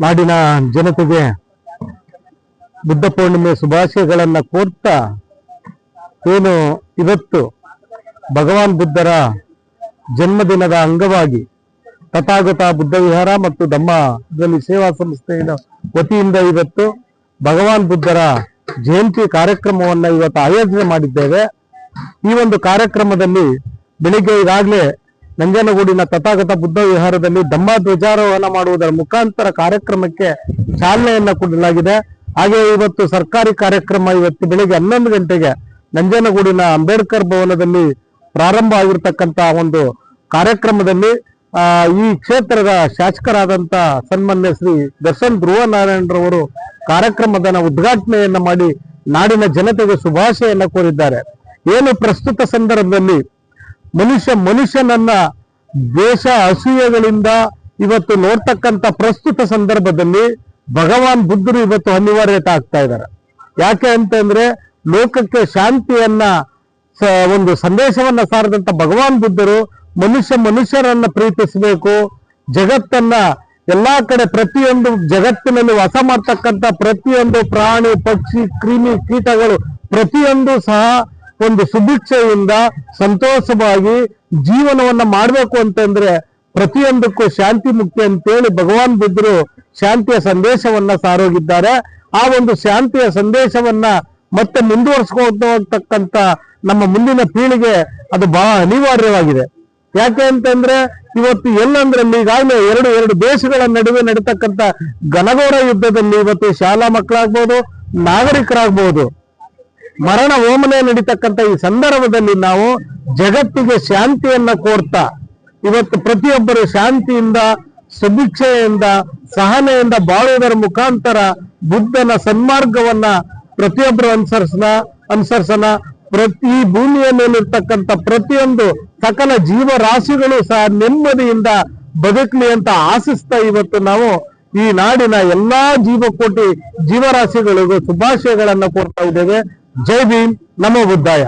ನಾಡಿನ ಜನತೆಗೆ ಬುದ್ಧ ಪೂರ್ಣಿಮೆ ಶುಭಾಶಯಗಳನ್ನು ಕೋರ್ತಾ ಏನು ಇವತ್ತು ಭಗವಾನ್ ಬುದ್ಧರ ಜನ್ಮದಿನದ ಅಂಗವಾಗಿ ತಥಾಗತ ಬುದ್ಧ ವಿಹಾರ ಮತ್ತು ಧಮ್ಮದಲ್ಲಿ ಸೇವಾ ಸಂಸ್ಥೆಯ ವತಿಯಿಂದ ಇವತ್ತು ಭಗವಾನ್ ಬುದ್ಧರ ಜಯಂತಿ ಕಾರ್ಯಕ್ರಮವನ್ನು ಇವತ್ತು ಆಯೋಜನೆ ಮಾಡಿದ್ದೇವೆ। ಈ ಒಂದು ಕಾರ್ಯಕ್ರಮದಲ್ಲಿ ಬೆಳಿಗ್ಗೆ ಈಗಾಗಲೇ ನಂಜನಗೂಡಿನ ತಥಾಗತ ಬುದ್ಧ ವಿಹಾರದಲ್ಲಿ ಧಮ್ಮ ಧ್ವಜಾರೋಹಣ ಮಾಡುವುದರ ಮುಖಾಂತರ ಕಾರ್ಯಕ್ರಮಕ್ಕೆ ಚಾಲನೆಯನ್ನ ಕೊಡಲಾಗಿದೆ। ಹಾಗೆ ಇವತ್ತು ಸರ್ಕಾರಿ ಕಾರ್ಯಕ್ರಮ ಇವತ್ತು ಬೆಳಿಗ್ಗೆ 11 ಗಂಟೆಗೆ ನಂಜನಗೂಡಿನ ಅಂಬೇಡ್ಕರ್ ಭವನದಲ್ಲಿ ಪ್ರಾರಂಭ ಆಗಿರ್ತಕ್ಕಂಥ ಒಂದು ಕಾರ್ಯಕ್ರಮದಲ್ಲಿ ಈ ಕ್ಷೇತ್ರದ ಶಾಸಕರಾದಂತ ಸನ್ಮಾನ್ಯ ಶ್ರೀ ದರ್ಶನ್ ಧ್ರುವ ನಾರಾಯಣರವರು ಕಾರ್ಯಕ್ರಮದ ಉದ್ಘಾಟನೆಯನ್ನ ಮಾಡಿ ನಾಡಿನ ಜನತೆಗೆ ಶುಭಾಶಯನ್ನ ಕೋರಿದ್ದಾರೆ। ಏನು ಪ್ರಸ್ತುತ ಸಂದರ್ಭದಲ್ಲಿ ಮನುಷ್ಯನನ್ನ ದ್ವೇಷ ಅಸೂಯೆಗಳಿಂದ ಇವತ್ತು ನೋಡ್ತಕ್ಕಂಥ ಪ್ರಸ್ತುತ ಸಂದರ್ಭದಲ್ಲಿ ಭಗವಾನ್ ಬುದ್ಧರು ಇವತ್ತು ಅನಿವಾರ್ಯತೆ ಆಗ್ತಾ ಇದ್ದಾರೆ। ಯಾಕೆ ಅಂತಂದ್ರೆ ಲೋಕಕ್ಕೆ ಶಾಂತಿಯನ್ನ ಒಂದು ಸಂದೇಶವನ್ನ ಸಾರದಂತ ಭಗವಾನ್ ಬುದ್ಧರು ಮನುಷ್ಯರನ್ನ ಪ್ರೀತಿಸಬೇಕು, ಜಗತ್ತನ್ನ ಎಲ್ಲಾ ಕಡೆ ಪ್ರತಿಯೊಂದು ಜಗತ್ತಿನಲ್ಲಿ ವಾಸ ಮಾಡ್ತಕ್ಕಂಥ ಪ್ರತಿಯೊಂದು ಪ್ರಾಣಿ ಪಕ್ಷಿ ಕ್ರಿಮಿ ಕೀಟಗಳು ಪ್ರತಿಯೊಂದು ಸಹ ಒಂದು ಸುಭಿಕ್ಷೆಯಿಂದ ಸಂತೋಷವಾಗಿ ಜೀವನವನ್ನ ಮಾಡಬೇಕು ಅಂತಂದ್ರೆ ಪ್ರತಿಯೊಂದಕ್ಕೂ ಶಾಂತಿ ಮುಖ್ಯ ಅಂತೇಳಿ ಭಗವಾನ್ ಬುದ್ಧರು ಶಾಂತಿಯ ಸಂದೇಶವನ್ನ ಸಾರೋಗಿದ್ದಾರೆ। ಆ ಒಂದು ಶಾಂತಿಯ ಸಂದೇಶವನ್ನ ಮತ್ತೆ ಮುಂದುವರಿಸ್ಕೊಳ್ತಕ್ಕಂಥ ನಮ್ಮ ಮುಂದಿನ ಪೀಳಿಗೆ ಅದು ಬಹಳ ಅನಿವಾರ್ಯವಾಗಿದೆ। ಯಾಕೆ ಅಂತಂದ್ರೆ ಇವತ್ತು ಎಲ್ಲಂದ್ರಲ್ಲಿ ಈಗಾಗಲೇ ಎರಡು ದೇಶಗಳ ನಡುವೆ ನಡೀತಕ್ಕಂಥ ಘನಘೋರ ಯುದ್ಧದಲ್ಲಿ ಇವತ್ತು ಶಾಲಾ ಮಕ್ಕಳಾಗ್ಬೋದು, ನಾಗರಿಕರಾಗ್ಬೋದು ಮರಣ ಹೋಮನೆ ನಡೀತಕ್ಕಂಥ ಈ ಸಂದರ್ಭದಲ್ಲಿ ನಾವು ಜಗತ್ತಿಗೆ ಶಾಂತಿಯನ್ನ ಕೋರ್ತಾ ಇವತ್ತು ಪ್ರತಿಯೊಬ್ಬರು ಶಾಂತಿಯಿಂದ ಸುಭಿಕ್ಷೆಯಿಂದ ಸಹನೆಯಿಂದ ಬಾಳುವುದರ ಮುಖಾಂತರ ಬುದ್ಧನ ಸನ್ಮಾರ್ಗವನ್ನ ಪ್ರತಿಯೊಬ್ಬರು ಅನುಸರಿಸನ ಪ್ರತಿ ಭೂಮಿಯ ಮೇಲಿರ್ತಕ್ಕಂಥ ಪ್ರತಿಯೊಂದು ಸಕಲ ಜೀವರಾಶಿಗಳು ಸಹ ನೆಮ್ಮದಿಯಿಂದ ಬದುಕಲಿ ಅಂತ ಆಶಿಸ್ತಾ ಇವತ್ತು ನಾವು ಈ ನಾಡಿನ ಎಲ್ಲಾ ಜೀವಕೋಟಿ ಜೀವರಾಶಿಗಳಿಗೂ ಶುಭಾಶಯಗಳನ್ನ ಕೋರ್ತಾ ಇದ್ದೇವೆ। ಜೈ ಭೀಮ್, ನಮೋ ಬುದ್ಧಾಯ।